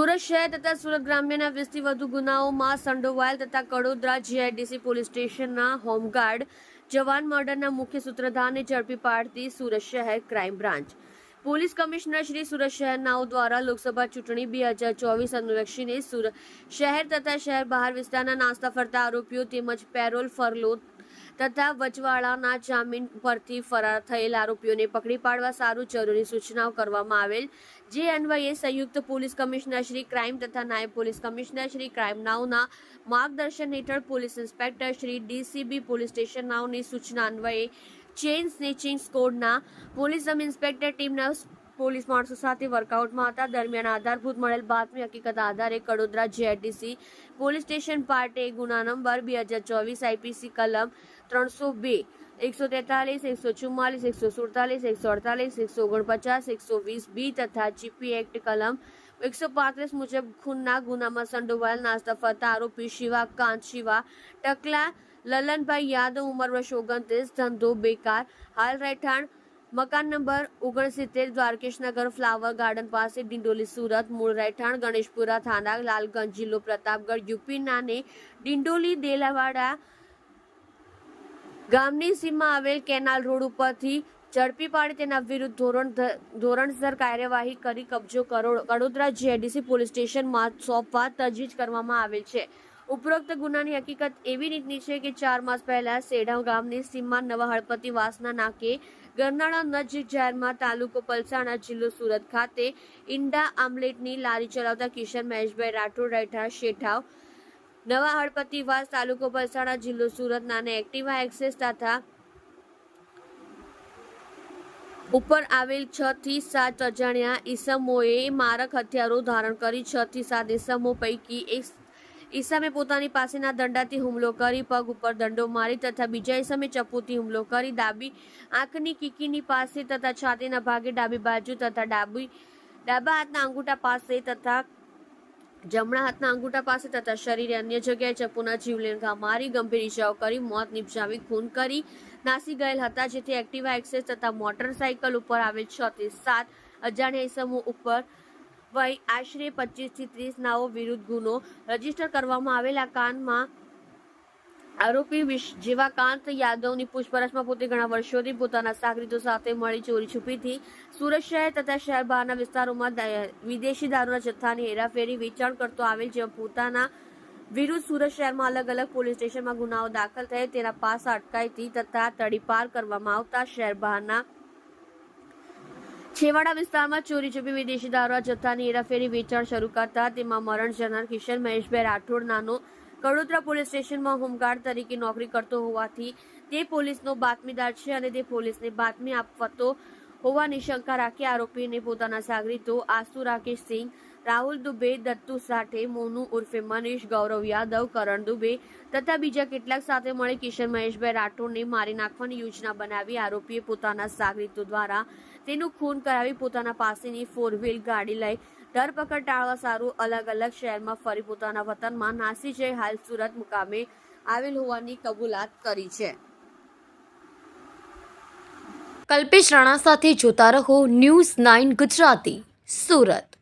સુરત શહેર તથા સુરત ગ્રામ્યના 20થી વધુ ગુનાઓમાં સંડોવાયેલ તથા કડોદરા જીઆઈડીસી પોલીસ સ્ટેશનના હોમગાર્ડ જવાન મર્ડરના મુખ્ય સૂત્રધારને ઝડપી પાડતી સુરત શહેર crime branch police commissioner Shri Surat શહેરનાઓ દ્વારા લોકસભા ચૂંટણી 2024 અનુલક્ષીને સુરત શહેર તથા શહેર બહાર વિસ્તારના નાસ્તા ફરતા આરોપીઓ તેમજ પેરોલ ફરલો તથા વચવાળાના જામીન પરથી ફરાર થયેલ આરોપીઓને પકડી પાડવા સારું જરૂરી સૂચનાઓ કરવામાં આવેલ, જે અન્વયે સંયુક્ત પોલીસ કમિશનર શ્રી ક્રાઇમ તથા નાયબ પોલીસ કમિશનર શ્રી ક્રાઇમ નાઓના માર્ગદર્શન હેઠળ police inspector Shri DCB police station નાઓની સૂચના અન્વયે ચેઇન સ્નેચિંગ સ્કોડના પોલીસ સબ ઇન્સ્પેક્ટર ટીમના પોલીસ માણસો સાથે વર્કઆઉટમાં હતા. દરમિયાન આધારભૂત મળેલ બાતમી હકીકત આધારે Kadodara GIDC police station part A ગુના નંબર 2024 આઈપીસી કલમ 302, 143, 144, 147, 148, 149, 120B તથા જીપી એક્ટ કલમ 135 મુજબ ખૂનના ગુનામાં સંડોવાયેલ નાસ્તા ફરતા આરોપી શિવાકાંત શિવા ટકલા લલનભાઈ યાદવ, ઉંમર વર્ષ 29, ધંધો બેકાર, હાલ રહેઠાણ મકાન નંબર 69, દ્વારકેશનગર ફ્લાવર ગાર્ડન પાસે, ડિંડોલી, સુરત, મૂળ રહેઠાણ ગણેશપુરા થાના, લાલગંજ, જિલ્લો પ્રતાપગઢ, યુપી નાને ડિંડોલી દેલાવાડા ગામની સીમમાં આવેલ કેનાલ રોડ ઉપરથી ઝડપી પાડી તેના વિરુદ્ધ ધોરણસર કાર્યવાહી કરી કબજો કડોદરા જીઆઈડીસી પોલીસ સ્ટેશનમાં સોંપવા તજવીજ કરવામાં આવેલ છે. ઉપરોક્ત ગુનાની હકીકત એવી રીતની છે કે 4 માસ પહેલા સેડા ગામની સીમમાં નવા હળપતિ વાસના નાકે ગરનાળા નજીક જાહેરમાં તાલુકો પલસાણા, જિલ્લો સુરત ખાતે ઈંડા આમલેટની લારી ચલાવતા કિશન મહેશભાઈ રાઠોડ રહેઠાણ શેઠાવ, નવા હળપતિ વાસ, તાલુકો પલસાણા, જિલ્લો સુરત નાને એક્ટિવા એક્સેસ તથા ઉપર આવેલ 6 થી 7 અજાણ્યા ઈસમોએ મારક હથિયારો ધારણ કરી 6 થી 7 ઈસમો પૈકી એક ઈસમે પોતાની પાસેના દંડાથી હુમલો કરી પગ ઉપર દંડો મારી તથા બીજા ઈસમે ચપ્પુથી હુમલો કરી ડાબી આંખની કીકીની પાસે તથા છાતીના ભાગે ડાબી બાજુ તથા ડાબા હાથના અંગૂઠા પાસે તથા જમણા હાથના અંગૂઠા પાસે તથા શરીરે અન્ય જગ્યાએ ચપ્પુના જીવલેણ ઘા મારી ગંભીર ઈજાઓ કરી મોત નિપજાવી ખૂન કરી નાસી ગયેલ હતા, જેથી એક્ટિવા એક્સેસ તથા મોટરસાયકલ ઉપર આવેલ 6 થી 7 અજાણ્યા ઈસમો ઉપર વય આશરે 25 થી 30 નાઓ વિરુદ્ધ ગુનો રજીસ્ટર કરવામાં આવેલા. કાનમાં આરોપી જીવાકાંત યાદવની પૂછપરછમાં પોતે ઘણા વર્ષોથી પોતાના સાગરીતો સાથે મળી ચોરી છુપીથી સુરત શહેર તથા શહેર બહારના વિસ્તારોમાં વિદેશી દારૂના જથ્થાની હેરાફેરી વેચાણ કરતો આવેલ, જેમાં પોતાના વિરુદ્ધ સુરત શહેરમાં અલગ અલગ પોલીસ સ્ટેશનમાં ગુનાઓ દાખલ થયે તેના પાસા અટકાયતી તથા તડીપાર કરવામાં આવતા શહેર બહારના છેવાડા વિસ્તારમાં ચોરી છુપી વિદેશી દારૂના જથ્થાની હેરાફેરી વેચાણ શરૂ કરતા તેમાં મરણ જનાર કિશન મહેશભાઈ રાઠોડ નાનો કડોદરા પોલીસ સ્ટેશનમાં હોમગાર્ડ તરીકે નોકરી કરતો હોવાથી તે પોલીસનો બાતમીદાર છે અને તે પોલીસને બાતમી આપતો હોવાની શંકા રાખી આરોપીને પોતાના સાગરીતો આસુ રાકેશ સિંહ, રાહુલ દુબે, દત્તુ સાઠે, મોનુ ઉર્ફે મનીષ, ગૌરવ યાદવ, કરણ દુબે તથા બીજા કેટલાક સાથે મળી કિશન મહેશભાઈ રાઠોડને મારી નાખવાની યોજના બનાવી આરોપીએ પોતાના સાગરીતો દ્વારા તેનું ખૂન કરાવી પોતાના પાસેની 4 વ્હીલ ગાડી લઈ ધરપકડ ટાળવા સારું અલગ અલગ શહેરમાં ફરી પોતાના વતનમાં નાસી જઈ હાલ સુરત મુકામે આવેલ હોવાની કબૂલાત કરી છે. કલ્પેશ રાણા સાથે જોતા રહો ન્યૂઝ 9 ગુજરાતી, સુરત.